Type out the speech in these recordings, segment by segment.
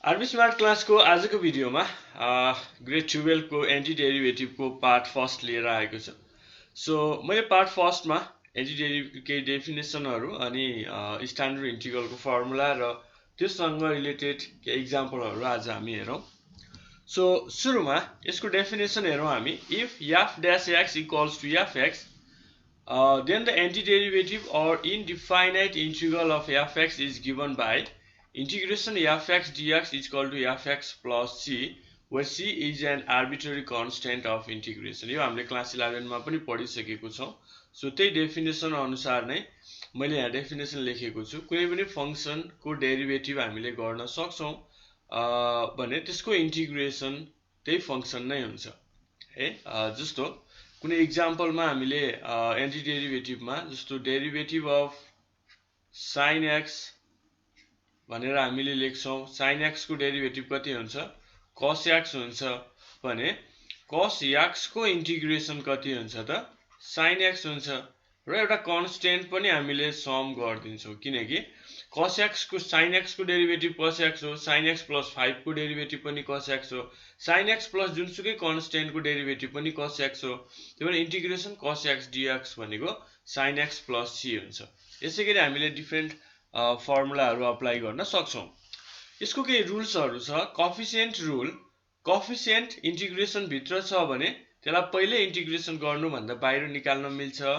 R B smart क्लासको आजको भिडियोमा ग्रेड 12 को एन्टी डेरिभेटिभको पार्ट फर्स्ट लिएर आएको छु। सो मैले पार्ट फर्स्टमा एन्टी डेरिभेटिभ केही डेफिनेसनहरू अनि स्ट्यान्डर्ड इन्टिग्रलको फर्मुला र त्यससँग रिलेटेड केही इक्जाम्पलहरू आज हामी हेरौँ। सो सुरुमा यसको डेफिनेसन हेरौँ हामी। If f dash x equals to fx then the antiderivative or indefinite integral of fx is given by integration fx dx is equal to fx plus c, where c is an arbitrary constant of integration। यो हामीले class 11 मा पनि पढिसकेको छौं। So त्यही definition अनुसार नै मैले यहाँ डेफिनेसन लेखेको छु। कुनै पनि फंक्सनको डेरिभेटिभ हामीले गर्न सक्छौं भने त्यसको इन्टिग्रेसन त्यही फंक्सन नै हुन्छ है। जस्तो कुनै इक्जाम्पलमा हामीले एन्टी डेरिभेटिभमा जस्तो डेरिभेटिभ अफ sin x भनेर हामीले लेख्छौं। sin x को डेरिभेटिभ कति हुन्छ? cos x हुन्छ भने cos x को इन्टिग्रेसन कति हुन्छ त? sin x हुन्छ र एउटा कन्स्टेन्ट पनि हामीले सम गर्दिन्छौं किनकि cos x को sin x को डेरिभेटिभ cos x हो, sin x plus 5 को डेरिभेटिभ पनि cos x हो, sin x plus जुनसुकै कन्स्टेन्ट को डेरिभेटिभ पनि cos x हो। त्यही भएर इन्टिग्रेसन cos x dx भनेको sin x plus c हुन्छ। यसैगरी हामीले डिफरेन्ट फर्मुलाहरू अप्लाई गर्न सक्छौं। यसको केही रुल्सहरू छ। कोफिसिएन्ट रुल, कोफिसिएन्ट इन्टिग्रेसन भित्र छ भने त्यसलाई पहिले इन्टिग्रेसन गर्नु भन्दा बाहिर निकाल्न मिल्छ।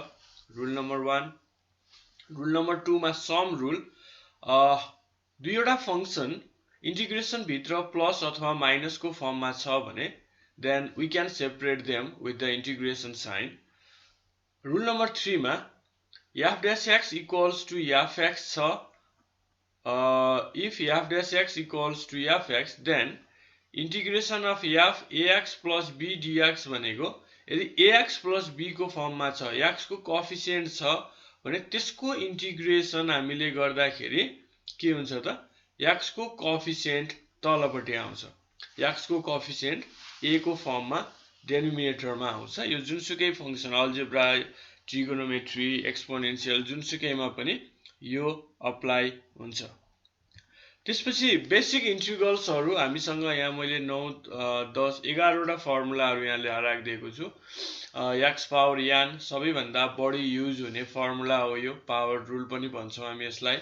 Rule number 1। रुल नम्बर 2 मा सम रुल, दुईवटा फंक्सन इन्टिग्रेसन भित्र प्लस अथवा माइनस को फर्ममा छ भने then we can separate them with the integration sign. Rule number 3 मा f dash x equals to fx छ। if f dash x equals to fx then integration of f ax plus b dx भनेको यदि ax plus b को फर्ममा छ, x को coefficient छ भने त्यसको इन्टिग्रेसन हामीले गर्दाखेरि के हुन्छ त? x को कोफिसिएन्ट तलपट्टि आउँछ। x को कोफिसिएन्ट a को फर्ममा डेनोमिनेटरमा आउँछ। यो जुनसुकै फंक्सन अल्जेब्रा, ट्रिगोनोमेट्री, एक्सपोनेन्शियल जुनसुकैमा पनि यो अप्लाई हुन्छ। त्यसपछि बेसिक इन्टिग्रल्सहरू हामीसँग यहाँ मैले 9, 10, 11 वटा फर्मुलाहरू यहाँ ल्याएर राखिदिएको छु। x पावर n सबैभन्दा बढी युज हुने फर्मुला हो यो, पावर रुल पनि भन्छौं हामी यसलाई।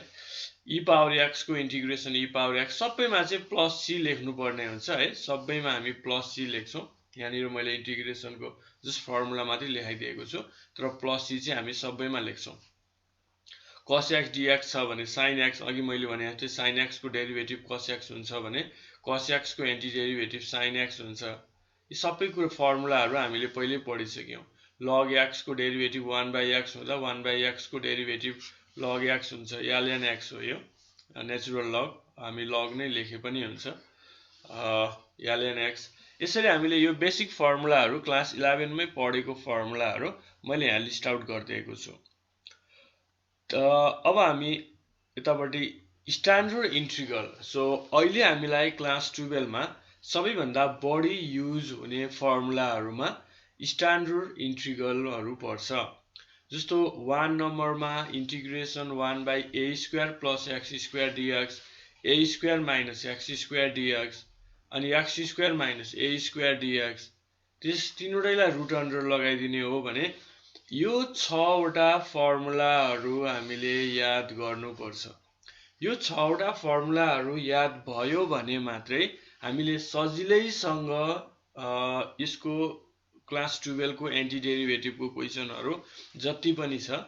e पावर x को इन्टिग्रेसन e पावर x सबैमा चाहिँ प्लस c लेख्नु पर्ने हुन्छ है। सबैमा हामी प्लस c लेख्छौं। यहाँनिर मैले इन्टिग्रेसनको जस्ट फर्मुला मात्रै लेखाइदिएको छु, तर प्लस c चाहिँ हामी सबैमा लेख्छौं। cos x dx छ भने sin x, अघि मैले भने जस्तै sin x को डेरिभेटिभ cos x हुन्छ भने cos x को एन्टी डेरिभेटिभ sin x हुन्छ। यी सबै कुरो फर्मुलाहरू हामीले पहिले पढिसक्यौं। log x को डेरिभेटिभ 1/x हुँदा 1/x को डेरिभेटिभ log x हुन्छ। ln x हो यो, नेचुरल लग, हामी लग नै लेखे पनि हुन्छ। ln x। यसरी हामीले यो बेसिक फर्मुलाहरू क्लास 11 मै पढेको फर्मुलाहरू मैले यहाँ लिस्ट आउट गरिदिएको छु। अब हामी यतापट्टि स्ट्यान्डर्ड इन्टिग्रल। सो अहिले हामीलाई क्लास 12 मा सबैभन्दा बढी युज हुने फर्मुलाहरूमा स्ट्यान्डर्ड इन्टिग्रलहरू पर्छ। जस्तो 1 नम्बरमा integration 1/a² plus x² dx, a² minus x² dx अनि x² minus a² dx। त्यस तीनवटैलाई रुट अन्डर लगाइदिने हो भने यो 6 वटा फर्मुलाहरू हामीले याद गर्नुपर्छ। यो 6 वटा फर्मुलाहरू याद भयो भने मात्रै हामीले सजिलैसँग यसको क्लास 12 को एन्टी डेरिभेटिभको क्वेशनहरू जति पनि छ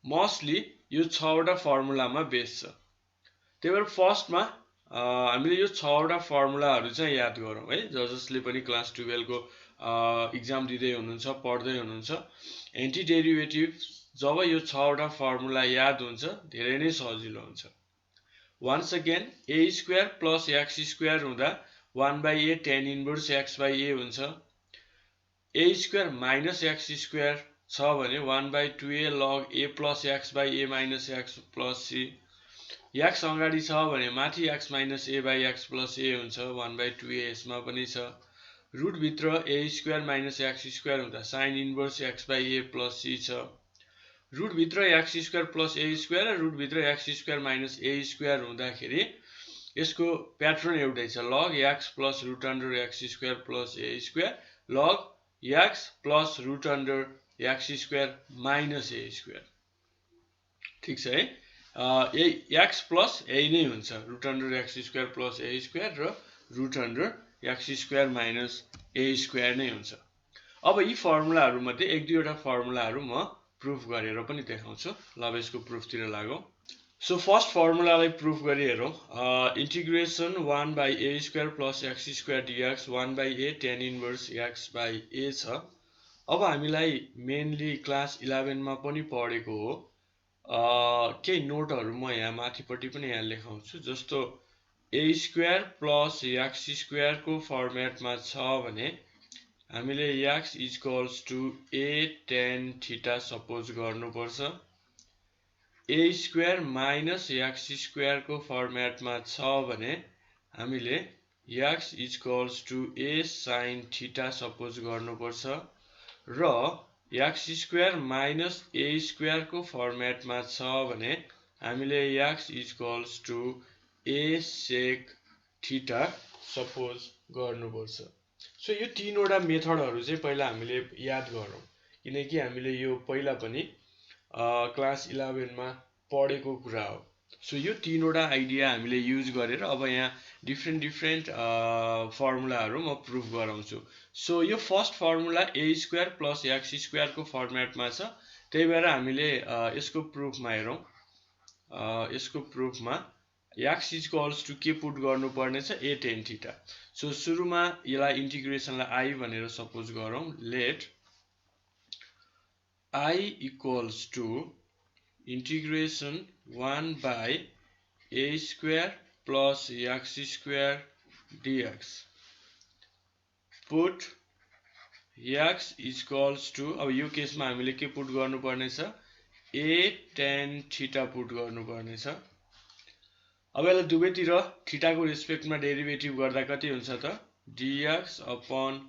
मोस्टली यो 6 वटा फर्मुलामा बेस छ। त्यही भएर फर्स्टमा हामीले यो 6 वटा फर्मुलाहरू चाहिँ याद गरौँ है। जसले पनि क्लास 12 को एक्जाम दिँदै हुनुहुन्छ, पढ्दै हुनुहुन्छ, एन्टी डेरिभेटिभ जब यो 6 वटा फर्मुला याद हुन्छ धेरै नै सजिलो हुन्छ। Once again a² plus x² हुँदा 1/a tan इन्भर्स x/a हुन्छ। a² minus x² छ भने 1/2a log a plus x/a minus x plus c। x अगाडि छ भने माथि x minus a/x plus a हुन्छ। 1/2a यसमा पनि छ। रुट भित्र a² minus x² हुँदा sin inverse x/a plus c छ। रुट भित्र x² plus a² र रुट भित्र x² minus a² हुँदाखेरि यसको प्याटर्न एउटै छ log x plus root under x square plus a square log x plus root under x square minus a square ठीक छ है यही x plus यही नै हुन्छ root under x square plus a square र root under x square minus a square नै हुन्छ अब यी फर्मुलाहरु मध्ये एक दुईवटा फर्मुलाहरु म प्रुफ गरेर पनि देखाउँछु ल अब यसको प्रुफ तिर लागौं सो फर्स्ट फर्मुलालाई प्रुफ गरी हेरौं integration 1 by a square plus x square dx 1 by a tan inverse x by a छ अब हामीलाई मेनली क्लास 11 मा पनि पढेको हो केही नोटहरु म यहाँ माथिपट्टि पनि यहाँ लेखाउँछु जस्तो a square plus x square को फर्मेटमा छ भने हामीले x equals to a tan theta suppose गर्नुपर्छ a square minus x square को फर्मेटमा छ भने हामीले x equals to a sin theta suppose गर्नुपर्छ र x square minus a square को फर्मेटमा छ भने हामीले x equals to a sec theta suppose गर्नुपर्छ सो यो तीनवटा मेथडहरु चाहिँ पहिला हामीले याद गरौं किनकि हामीले यो पहिला पनि क्लास 11 मा पढेको कुरा हो सो यो तीनवटा आइडिया हामीले युज गरेर अब यहाँ डिफरेन्ट फर्मुलाहरु म प्रुफ गराउँछु सो यो first formula a square plus x square को फर्मेटमा छ त्यही भएर हामीले यसको प्रुफमा हेरौं यसको प्रुफमा x equals to के पुट गर्नु पर्ने छ a tan theta सो सुरुमा यसलाई इन्टिग्रेसनलाई I भनेर सपोज गरौं late I equals to integration 1 by a square plus x square dx put x equals to अब यो केसमा हामीले के पुट गर्नु पर्ने छ a tan theta पुट गर्नु पर्ने छ अब यसलाई दुवैतिर थीटा को रेस्पेक्टमा डेरिभेटिभ गर्दा कति हुन्छ त dx upon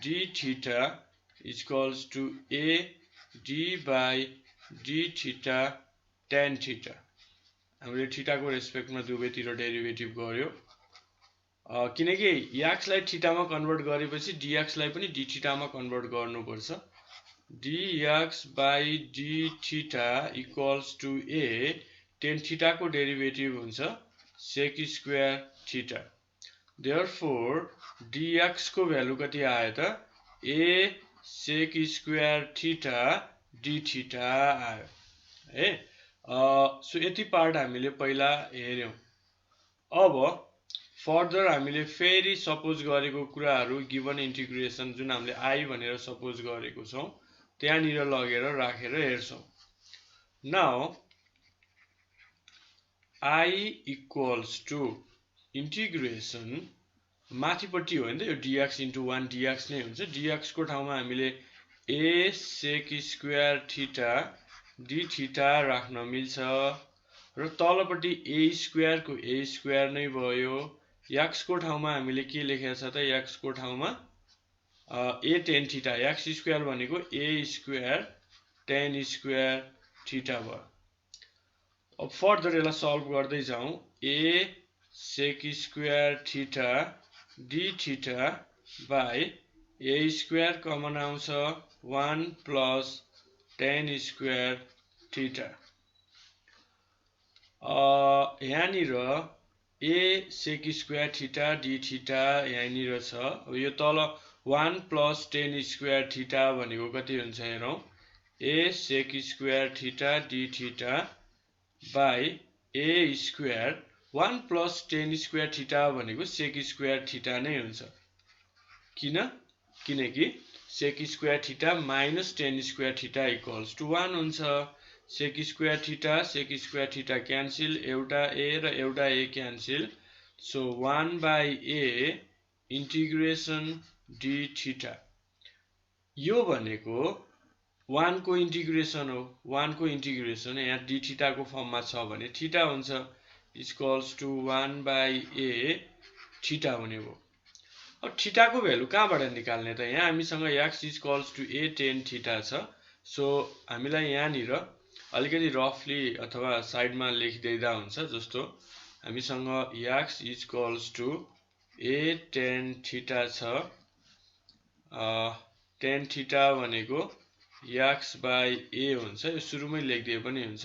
d theta equals to a d by d theta tan theta हामीले थीटा को रेस्पेक्टमा दुवैतिर डेरिभेटिभ गर्यो किनकि x लाई थीटा मा कन्भर्ट गरेपछि dx लाई पनि d theta मा कन्भर्ट गर्नुपर्छ dx by d theta equals to a tan theta को डेरिभेटिभ हुन्छ sec square theta therefore dx को भ्यालु कति आयो त a sec square theta d theta आयो है सो यति पार्ट हामीले पहिला हेर्यौं अब फर्दर हामीले फेरि सपोज गरेको कुराहरु गिवन इन्टिग्रेसन जुन हामीले I भनेर सपोज गरेको छौं त्यहाँनिर लगेर राखेर हेर्छौं now I equals to integration माथिपट्टि हो नि त यो dx into 1 dx नै हुन्छ dx को ठाउँमा हामीले a sec square theta d theta राख्न मिल्छ र तलपट्टि a square को a square नै भयो x को ठाउँमा हामीले के लेखेका छ त x को ठाउँमा a tan theta x square भनेको a square tan square theta भयो अब फर्दर यसलाई सल्भ गर्दै जाउँ a sec square theta d theta by a square common आउँछ 1 plus tan square theta यहाँनिर a sec square theta d theta यहाँनिर छ अब यो तल 1 plus tan square theta भनेको कति हुन्छ हेरौं a sec square theta d theta by a square 1 plus tan square theta भनेको sec square theta नै हुन्छ किनकि sec square theta minus tan square theta equals to 1 हुन्छ sec square theta cancel एउटा a र एउटा a cancel so 1 by a integration d theta यो भनेको 1 को इंटीग्रेशन हो 1 को इंटीग्रेशन यहाँ d थीटा को फर्ममा छ भने थीटा हुन्छ equals to 1 by a theta हुने हो अब थीटा को भ्यालु कहाँबाट निकाल्ने त यहाँ हामीसँग x equals to a tan theta छ सो हामीलाई यहाँ निर अलिकति रफली अथवा साइडमा लेखिदिँदा हुन्छ जस्तो हामीसँग x equals to a tan theta छ। tan थीटा भनेको x बाई a हुन्छ। यो सुरुमै लेखिदिए पनि हुन्छ।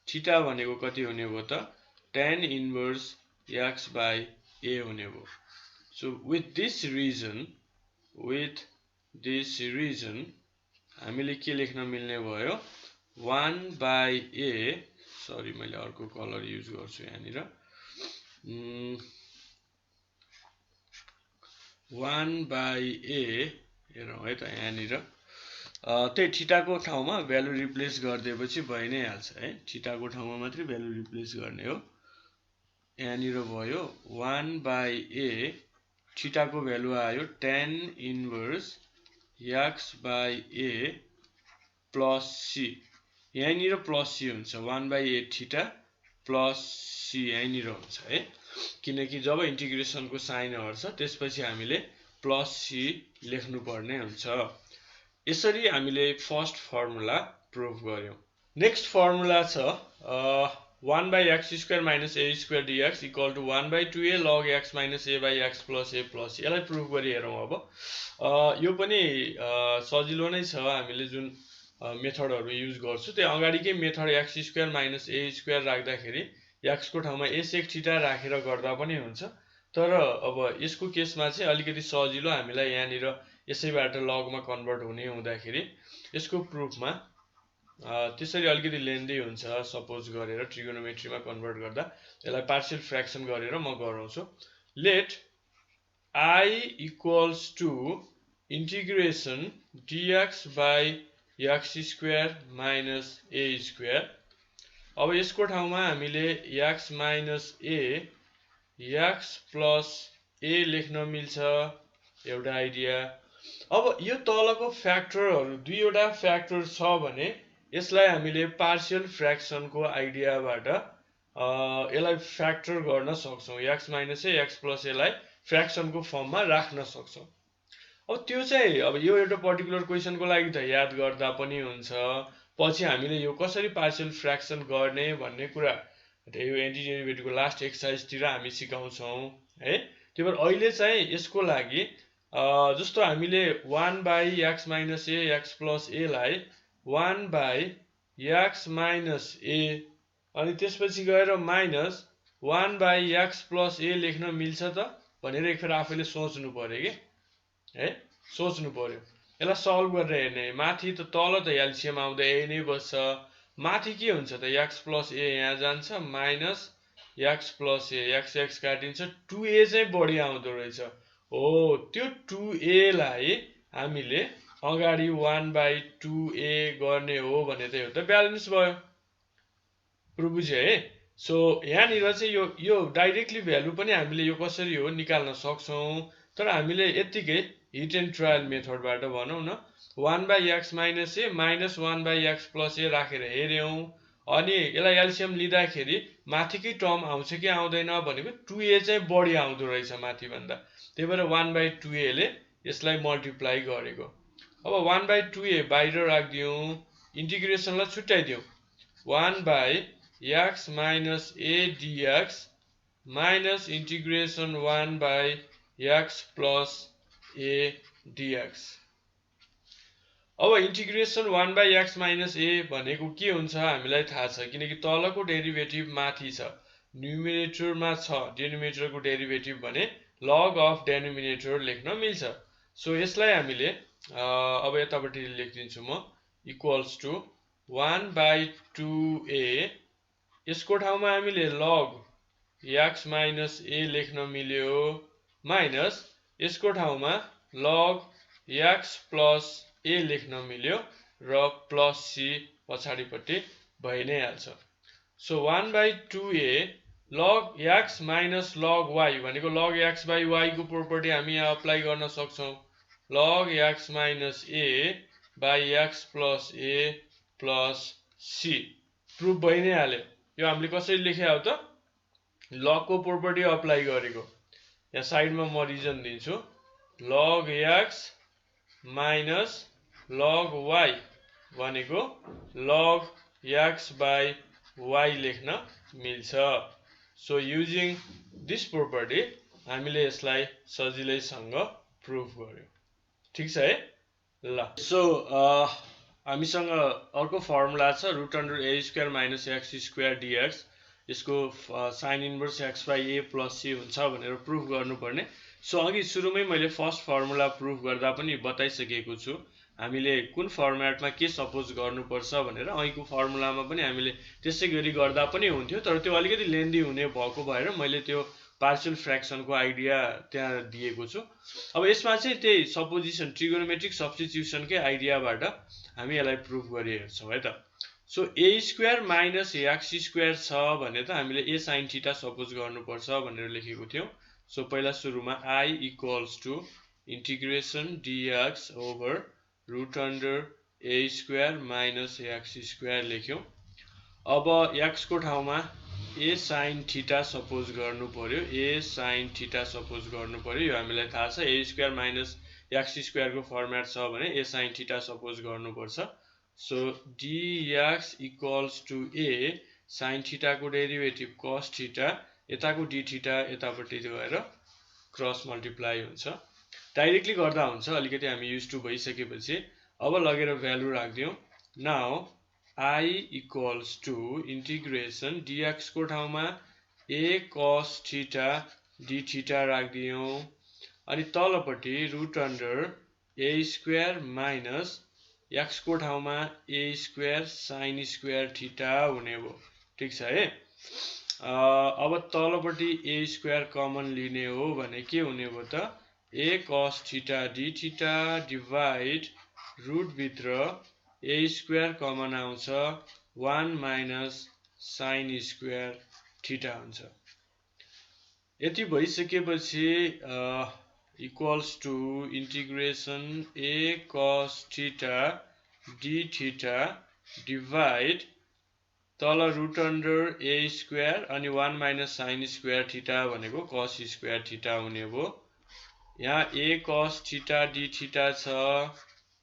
थीटा भनेको कति हुने भयो त tan inverse x by a हुने भयो। So with this reason हामीले के लेख्न मिल्ने भयो 1 बाई a, सरी मैले अर्को कलर युज गर्छु यहाँनिर, 1 बाई a हेरौँ है त यहाँनिर त्यही थीटाको ठाउँमा भ्यालु रिप्लेस गरिदिएपछि भइ नै हाल्छ है। थीटाको ठाउँमा मात्रै भ्यालु रिप्लेस गर्ने हो। यहाँनिर भयो 1 बाई a, थीटाको भ्यालु आयो tan inverse x by a plus c। यहाँनिर प्लस c हुन्छ 1 by a theta plus c यहाँनिर हुन्छ है, किनकि जब इन्टिग्रेसनको साइन हट्छ त्यसपछि हामीले प्लस c लेख्नु पर्ने हुन्छ। यसरी हामीले फर्स्ट फर्मुला प्रुफ गर्यौं। नेक्स्ट फर्मुला छ 1 by x square minus a square dx equal to 1 by 2a log x minus a by x plus a plus c। यसलाई प्रुफ गरी हेरौँ अब। यो पनि सजिलो नै छ। हामीले जुन मेथडहरु युज गर्छु त्यो अगाडिकै method x square minus a square राख्दाखेरि x को ठाउँमा a sec थीटा राखेर गर्दा पनि हुन्छ। तर अब यसको केसमा चाहिँ अलिकति सजिलो, हामीलाई यहाँनिर यसैबाट लगमा कन्भर्ट हुने हुँदाखेरि यसको प्रुफमा त्यसरी अलिकति लेन्दी हुन्छ। सपोज गरेर ट्रिगोनोमेट्रीमा कन्भर्ट गर्दा यसलाई पार्शियल फ्र्याक्सन गरेर म गराउँछु। Let I equals to integration dx by x square minus a square. अब यसको ठाउँमा हामीले x minus a x plus a लेख्न मिल्छ, एउटा आइडिया। अब यो तलको फ्याक्टरहरु दुईवटा फ्याक्टर छ भने यसलाई हामीले पार्शियल फ्र्याक्सनको आइडियाबाट यसलाई फ्याक्टर गर्न सक्छौं। x minus a x plus a लाई फ्र्याक्सनको फर्ममा राख्न सक्छौं। अब त्यो चाहिँ अब यो एउटा पर्टिकुलर क्वेशनको लागि त याद गर्दा पनि हुन्छ। पछि हामीले यो कसरी पार्शियल फ्र्याक्सन गर्ने भन्ने कुरा यो एन्टिडेरिभेटिभको लास्ट एक्सरसाइजतिर हामी सिकाउँछौं है। त्यही भएर अहिले चाहिँ यसको लागि जस्तो हामीले 1 by x minus a x plus a लाई 1 बाई x माइनस a अनि त्यसपछि गएर minus 1 by x plus a लेख्न मिल्छ त भनेर एकखेर आफैले सोच्नु पर्यो के है, सोच्नु पर्यो। यसलाई सल्भ गरेर हेर्ने, माथि त तल त एलसीएम आउँदा a नै बस्छ, माथि के हुन्छ त x प्लस a यहाँ जान्छ minus x plus a, x x काटिन्छ, 2a चाहिँ बढी आउँदो रहेछ। हो, त्यो 2a लाई हामीले अगाडि 1 बाई 2a गर्ने हो भने त यो त ब्यालेन्स भयो। प्रुफ बुझ्यो है। सो यहाँनिर चाहिँ यो डाइरेक्टली भ्यालु पनि हामीले यो कसरी हो निकाल्न सक्छौं। तर हामीले यतिकै हिट एन्ड ट्रायल मेथडबाट भनौं न 1 by x minus a minus 1 by x plus a राखेर हेर्यौं, अनि यसलाई एलसीएम लिँदाखेरि माथिकै टर्म आउँछ कि आउँदैन भनेको 2a चाहिँ बढी आउँदो रहेछ माथि भन्दा। त्यही भएर 1 बाई 2a ले यसलाई मल्टिप्लाई गरेको। अब 1 बाई 2a बाहिर राख्दियौं, इन्टिग्रेसनलाई छुट्याइदियौं। 1 by x minus a dx minus integration 1 by x plus a dx। अब integration 1 by x minus a भनेको के हुन्छ हामीलाई थाहा छ, किनकि तलको डेरिभेटिभ माथि छ, न्युमिनेटरमा छ, डिनोमिनेटरको डेरिभेटिभ भने लग अफ डेनोमिनेटर लेख्न मिल्छ। सो यसलाई हामीले अब यतापट्टि लेखिदिन्छु म, इक्वल्स टु 1 बाई 2a, यसको ठाउँमा हामीले लग x माइनस a लेख्न मिल्यो, माइनस यसको ठाउँमा लग x प्लस a लेख्न मिल्यो र प्लस c पछाडिपट्टि भइ नै हाल्छ। So 1 by 2a log x minus log y भनेको लग x बाई y को प्रोपर्टी हामी यहाँ अप्लाई गर्न सक्छौं। लग x minus a by x plus a plus c। Proof भइ नै हाल्यो। यो हामीले कसरी लेखे हो त, लग को प्रोपर्टी अप्लाई गरेको। यहाँ साइडमा म रिजन दिन्छु, लग x माइनस लग y भनेको लग x बाई y लेख्न मिल्छ। सो युजिङ दिस प्रोपर्टी हामीले यसलाई सजिलैसँग प्रुफ गर्यौं। ठीक छ है ल। सो हामीसँग अर्को फर्मुला छ √a² - x² dx। यसको साइन इन्भर्स x/a + c हुन्छ भनेर प्रुफ गर्नुपर्ने। सो अघि सुरुमै मैले फर्स्ट फर्मुला प्रुफ गर्दा पनि बताइसकेको छु हामीले कुन फर्मेटमा के सपोज गर्नुपर्छ भनेर। अघिको फर्मुलामा पनि हामीले त्यसै गरी गर्दा पनि हुन्थ्यो, तर त्यो अलिकति लेन्दी हुने भएको भएर मैले त्यो पार्शियल फ्र्याक्सनको आइडिया त्यहाँ दिएको छु। अब यसमा चाहिँ त्यही सपोजिसन ट्रिगोनोमेट्रिक सब्स्टिट्युसनकै आइडियाबाट हामी यसलाई प्रुफ गरी हेर्छौँ है त। सो a² - x² छ भने त हामीले a sin थीटा सपोज गर्नुपर्छ भनेर लेखेको थियौं। सो पहिला सुरुमा I = integration dx over √a² - x² लेख्यौं। अब x को ठाउँमा a sin थीटा सपोज गर्नु पर्यो, a sin थीटा सपोज गर्नु पर्यो। यो हामीलाई थाहा छ a² - x² को फर्मेट छ भने a sin थीटा सपोज गर्नुपर्छ। So dx = a sin theta को डेरिभेटिभ cos थीटा, यताको d थीटा यतापट्टि गएर क्रस मल्टिप्लाई हुन्छ। डाइरेक्टली गर्दा हुन्छ, अलिकति हामी युज टु भइसकेपछि अब लगेर भ्यालु राख्दियौ। नाउ I = इंटीग्रेसन dx को ठाउँमा a cos theta d theta राख्दियौ, अनि तलपट्टि √a² - x को ठाउँमा a² sin² थीटा हुने भयो। ठीक छ है। अब तलपट्टि a² कमन लिने हो भने के हुने भयो त a cos theta d theta divide root भित्र a² कमन आउँछ 1 - sin² थीटा हुन्छ। यति भइसकेपछि equals to integration a cos theta d theta divide तल √a² अनि 1 - sin² थीटा भनेको cos² थीटा हुने भयो। यहाँ a cos theta d theta छ,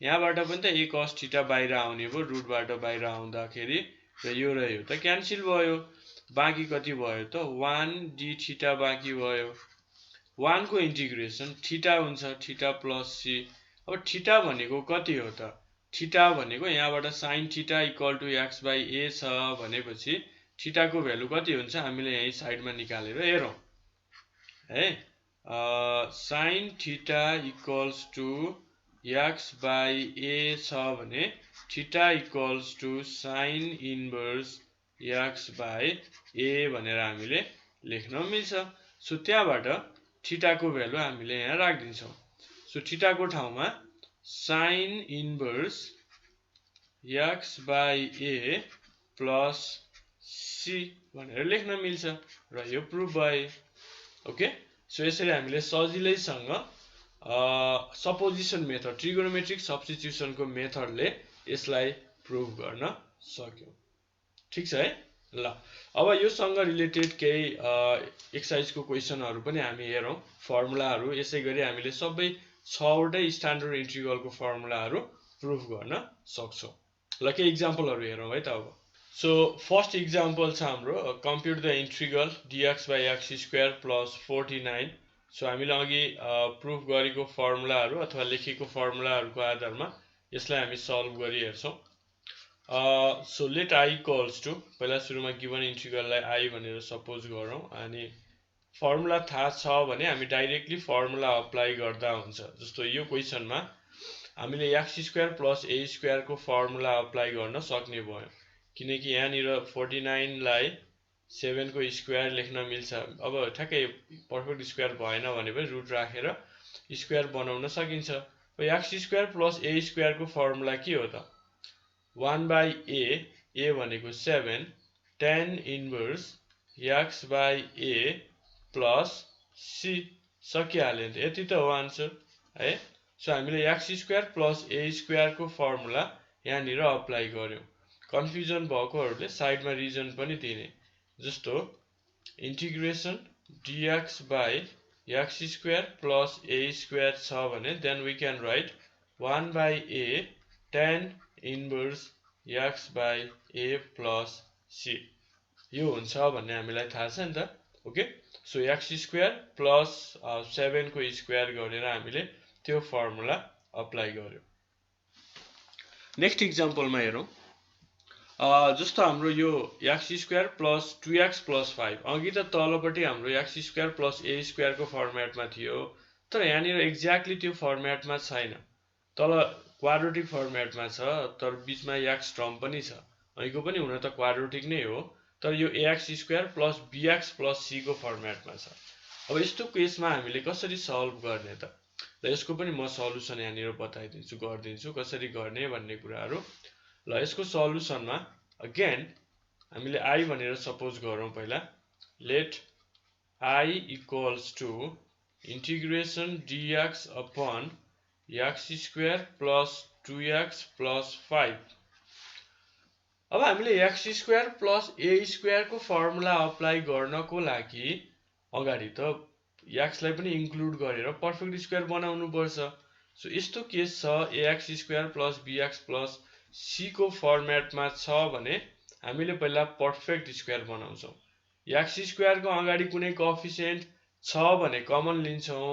यहाँबाट पनि त a cos थीटा बाहिर आउने भयो रुटबाट बाहिर आउँदाखेरि, र यो त क्यान्सल भयो। बाँकी कति भयो त 1 d थीटा बाँकी भयो। 1 को इंटीग्रेसन थीटा हुन्छ, थीटा प्लस c। अब थीटा भनेको कति हो त, थीटा भनेको यहाँबाट sin थीटा = x/a छ भनेपछि थीटा को भ्यालु कति हुन्छ हामीले यही साइडमा निकालेर हेरौं है। sin थीटा = x/a छ भने थीटा = sin इन्भर्स x/a भनेर हामीले लेख्न मिल्छ। सो त्यहाँबाट थीटा को भ्यालु हामीले यहाँ राख्दिन्छौं। सो थीटा को ठाउँमा sin inverse x/a plus c भनेर लेख्न मिल्छ, र यो प्रुफ भयो। ओके, सो यसरी हामीले सजिलैसँग सपोजिसन मेथड ट्रिगोनोमेट्रिक सब्स्टिट्युसनको मेथडले यसलाई प्रुफ गर्न सक्यौं। ठीक छ है ल। अब योसँग रिलेटेड केही एक्सरसाइजको क्वेशनहरु पनि हामी हेरौं। फर्मुलाहरु यसैगरी हामीले सबै 6 वटै स्ट्यान्डर्ड इन्टिग्रलको फर्मुलाहरु प्रुफ गर्न सक्छौं। ल के एक्जाम्पलहरु हेरौं है त अब। सो फर्स्ट एक्जाम्पल छ हाम्रो कम्प्युट द इंटीग्रल dx/x² + 49। सो हामीले अघि प्रुफ गरेको फर्मुलाहरु अथवा लेखेको फर्मुलाहरुको आधारमा यसलाई हामी सल्भ गरी हेर्छौं। सो लेट I = पहिला सुरुमा गिवन इंटीग्रललाई I भनेर सपोज गरौं, अनि फर्मुला थाहा छ भने हामी डाइरेक्टली फर्मुला अप्लाई गर्दा हुन्छ। जस्तो यो क्वेशनमा हामीले x² + a² को फर्मुला अप्लाई गर्न सक्ने भयो, किनकि यहाँ निर 49 लाई 7 को स्क्वायर लेख्न मिल्छ। अब ठ्याक्कै पर्फेक्ट स्क्वायर भएन भने पनि रुट राखेर स्क्वायर बनाउन सकिन्छ। अब x² + a² को फर्मुला के हो त 1/a, a भनेको 7 tan inverse x/a plus c सकिहाल्यो नि त, यति त हो आन्सर है। सो हामीले x² + a² को फर्मुला यहाँ निर अप्लाई गर्यौं। कन्फ्युजन भएकोहरुले साइडमा रिजन पनि दिने, जस्तो इंटीग्रेसन dx/x² + a² छ भने then we can write 1/a tan inverse x/a plus c। यो हुन्छ भन्ने हामीलाई थाहा छ नि त। Okay so x square plus 7 को स्क्वायर गरेर हामीले त्यो फर्मुला अप्लाई गर्यो नेक्स्ट इक्जाम्पलमा हेरौँ जस्तो हाम्रो यो x square plus 2x plus 5 अघि त तलपट्टि हाम्रो एक्स स्क्वायर प्लस a स्क्वायरको फर्मेटमा थियो तर यहाँनिर एक्ज्याक्टली त्यो फर्मेटमा छैन तल क्वाड्रेटिक फर्मेटमा छ तर बीचमा x टर्म पनि छ अहिलेको पनि हुन त क्वाड्रेटिक नै हो तर यो ax square plus bx plus c को फर्मेटमा छ अब यस्तो केसमा हामीले कसरी सल्भ गर्ने त ल यसको पनि म सल्युसन यहाँनिर बताइदिन्छु गर्दिन्छु कसरी गर्ने भन्ने कुराहरु ल यसको सल्युसनमा अगेन हामीले I भनेर सपोज गरौँ पहिला let I equals to integration dx upon x square plus 2x plus 5 अब हामीले x square plus a square को फर्मुला अप्लाई गर्नको लागि अगाडि त x लाई पनि इन्क्लुड गरेर पर्फेक्ट स्क्वायर बनाउनु पर्छ सो यस्तो केस छ ax square plus bx plus c को फर्मेटमा छ भने हामीले पहिला पर्फेक्ट स्क्वायर बनाउँछौं x स्क्वायर को अगाडि कुनै कोएफिसिएन्ट छ भने कमन लिन्छौं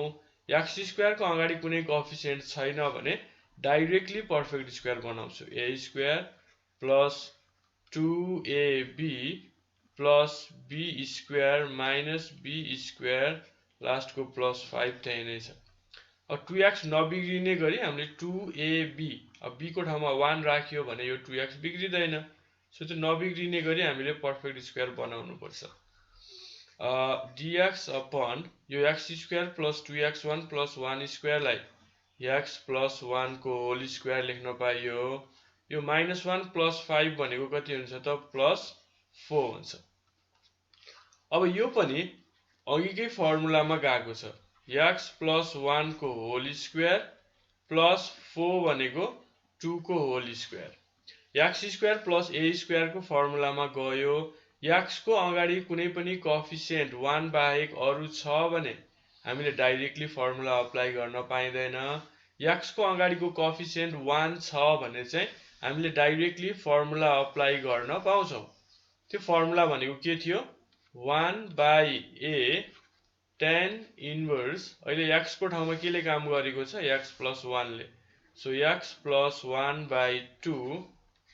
x स्क्वायर को अगाडि कुनै कोएफिसिएन्ट छैन भने डाइरेक्टली पर्फेक्ट स्क्वायर बनाउँछौं a square plus 2ab plus b square minus b square last को प्लस 5 त्यही नै छ अब 2x नबिग्रिने गरी हामीले 2ab अब b को ठाउँमा 1 राख्यो भने यो 2x बिग्रिदैन सो त्यो नबिग्रिने गरी हामीले पर्फेक्ट स्क्वायर बनाउनु पर्छ dx अपन यो x square plus 2x1 plus 1 square लाई x प्लस 1 को होल स्क्वायर लेख्न पाइयो यो -1 प्लस 5 भनेको कति हुन्छ त प्लस 4 हुन्छ अब यो पनि अघिकै फर्मुलामा गएको छ x प्लस 1 को होल स्क्वायर प्लस 4 भनेको 2 को whole square x square plus a square को फर्मुलामा गयो x को अगाडि कुनै पनि कोएफिसिएन्ट 1 बाहेक अरु छ भने हामीले डाइरेक्टली फर्मुला अप्लाई गर्न पाइदैन x को अगाडिको कोएफिसिएन्ट 1 छ भने चाहिँ हामीले डाइरेक्टली फर्मुला अप्लाई गर्न पाउँछौं त्यो फर्मुला भनेको के थियो 1 बाइ a tan इन्भर्स अहिले x को ठाउँमा केले काम गरेको छ x प्लस 1 ले so x plus 1 by 2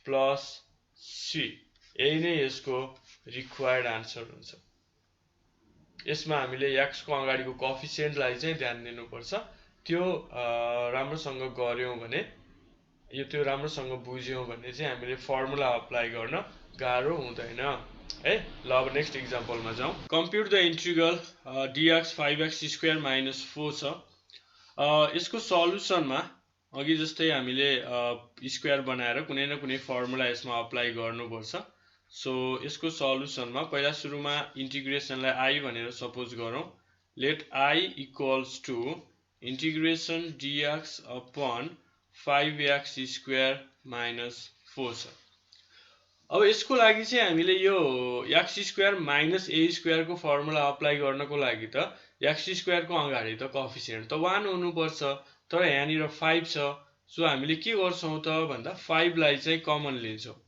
plus c यही नै यसको रिक्वायर्ड आन्सर हुन्छ यसमा हामीले x को अगाडिको कोएफिसिएन्ट लाई चाहिँ ध्यान दिनु पर्छ त्यो राम्रोसँग गर्यौं भने यो त्यो राम्रोसँग बुझ्यौं भने चाहिँ हामीले फर्मुला अप्लाई गर्न गाह्रो हुँदैन है ल अब नेक्स्ट एक्जाम्पलमा जाउँ कम्प्युट the integral dx 5x square minus 4 छ यसको सल्युसनमा अघि जस्तै हामीले स्क्वायर बनाएर कुनै न कुनै फर्मुला यसमा अप्लाई गर्नुपर्छ सो यसको सल्युसनमा पहिला सुरुमा इन्टिग्रेसनलाई I भनेर सपोज गरौँ let I equals to integration dx upon 5x square minus 4 छ अब यसको लागि चाहिँ हामीले यो x square minus a square को फर्मुला अप्लाई गर्नको लागि त x स्क्वायर को अगाडि त कोएफिसिएन्ट त 1 हुनु पर्छ तर यहाँनिर 5 छ सो हामीले के गर्छौं त भन्दा 5 लाई चाहिँ कमन लिन्छौं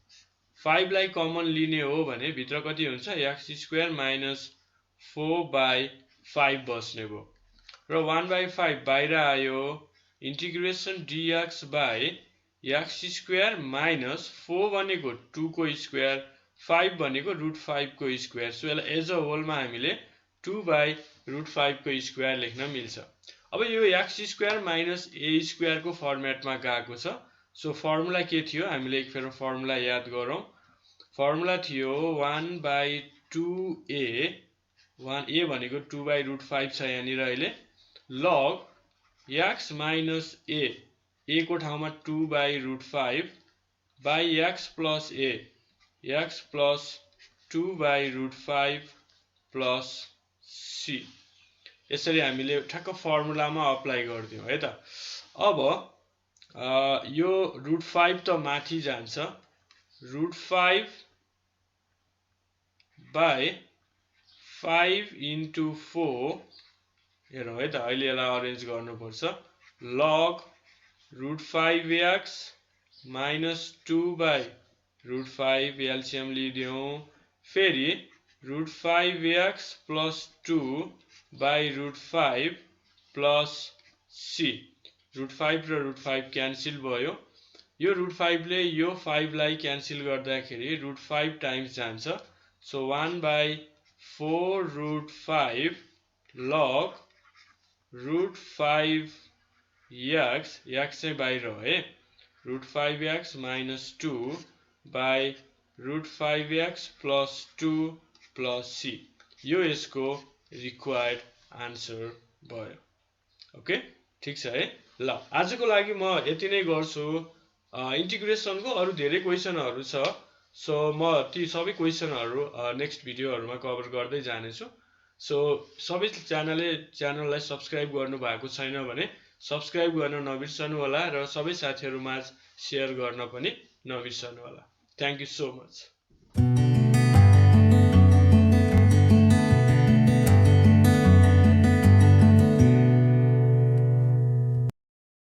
5 लाई कमन लिने हो भने भित्र कति हुन्छ x स्क्वायर माइनस 4 बाइ 5 बस्ने भयो र 1 बाइ 5 बाहिर आयो integration dx by x square minus 4 भनेको 2 को स्क्वायर 5 भनेको √5 को स्क्वायर सो यसलाई एज अ होल मा हामीले 2 बाइ √5 को स्क्वायर लेख्न मिल्छ अब यो x square minus a square को फर्मेटमा गएको छ सो फर्मुला के थियो हामीले एक फेर फर्मुला याद गरौँ फर्मुला थियो 1 बाइ 2a 1a भनेको 2 बाइ √5 छ यहाँनिर अहिले log x माइनस a को ठाउँमा 2 by √5 by x plus a x plus 2 by √5 plus c यसरी हामीले ठ्याक्क फर्मुलामा अप्लाई गर्दियौ है त अब यो √5 त माथि जान्छ √5 बाइ 5 इन्टु 4 हेरौँ है त अहिले यसलाई अरेन्ज गर्नुपर्छ log √5x minus 2 by √5 LCM लिदियौं फेरि root 5x plus 2 by root 5 plus c. root 5 र root 5 क्यान्सल भयो। यो root 5 ले यो 5 लाई क्यान्सल गर्दाखेरि root 5 टाइम्स जान्छ। So 1 by 4 root 5 log root 5 x, x चाहिँ बाहिर हो है, root 5x minus 2 by root 5x plus 2 plus c। यो यसको रिक्वायर्ड आन्सर भयो। ओके, ठीक छ है। ल आजको लागि म यति नै गर्छु। इन्टिग्रेसनको अरु धेरै क्वेशनहरु छ, सो म ती सबै क्वेशनहरु नेक्स्ट भिडियोहरुमा कभर गर्दै जानेछु। सो सबै च्यानललाई सब्स्क्राइब गर्नु भएको छैन भने सब्स्क्राइब गर्न नबिर्सनु होला र सबै साथीहरुमा शेयर गर्न पनि नबिर्सनु होला। Thank you so much.